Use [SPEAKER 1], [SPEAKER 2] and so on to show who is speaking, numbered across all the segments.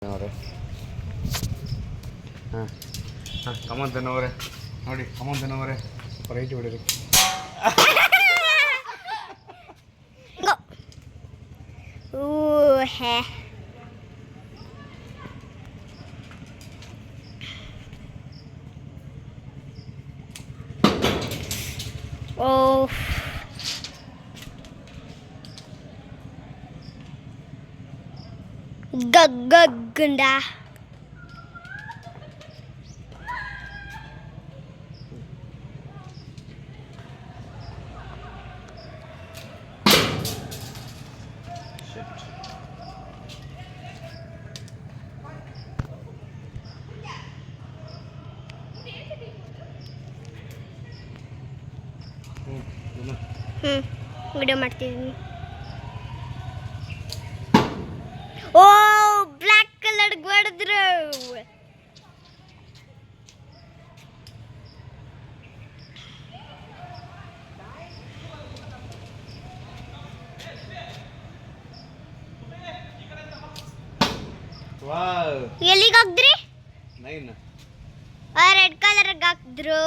[SPEAKER 1] ಅವರೇ ಹಾಂ ಹಾಂ ಕಮಂತನವರೇ ನೋಡಿ ಕಮಂತನವರೇ ರೈಟ್ ಬಿಡಿರಿ
[SPEAKER 2] ಗಗ್ಗಗ್ಗಂಡ ವಿಡಿಯೋ ಮಾಡ್ತಿದ್ದೀನಿ. ಓ ಬ್ಲ್ಯಾಕ್ ಕಲರ್ ಹೊಡೆದ್ರು. ಎಲ್ಲಿಗೆ ಹಾಕ್ದ್ರಿ? ರೆಡ್ ಕಲರ್ಗೆ ಹಾಕಿದ್ರು.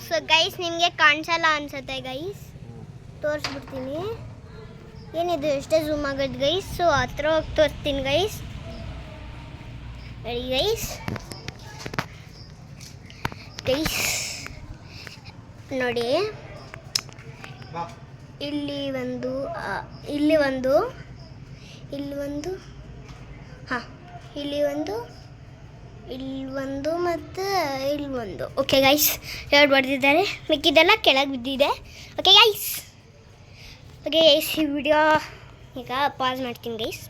[SPEAKER 2] ಸೊ ಗೈಸ್ ನಿಮಗೆ ಕಾಣಿಸಲ್ಲ ಅನ್ಸುತ್ತೆ ಗೈಸ್, ತೋರಿಸ್ಬಿಡ್ತೀನಿ. ಏನಿದು ಎಷ್ಟೇ ಝೂಮ್ ಆಗೋದು ಗೈಸ್. ಸೊ ಹತ್ರ ಹೋಗಿ ತೋರಿಸ್ತೀನಿ ಗೈಸ್. Ready guys. ಗೈಸ್ ನೋಡಿ, ಇಲ್ಲಿ ಒಂದು ಹಾಂ, ಇಲ್ಲಿ ಒಂದು ಮತ್ತು ಇಲ್ಲಿ ಒಂದು. ಓಕೆ ಗೈಸ್, ಎರಡು ಹೊಡೆದಿದ್ದಾರೆ, ಮಿಕ್ಕಿದೆಲ್ಲ ಕೆಳಗೆ ಬಿದ್ದಿದೆ. ಓಕೆ ಗೈಸ್, ಈ ವಿಡಿಯೋ ಈಗ ಪಾಸ್ ಮಾಡ್ತೀನಿ ಗೈಸ್.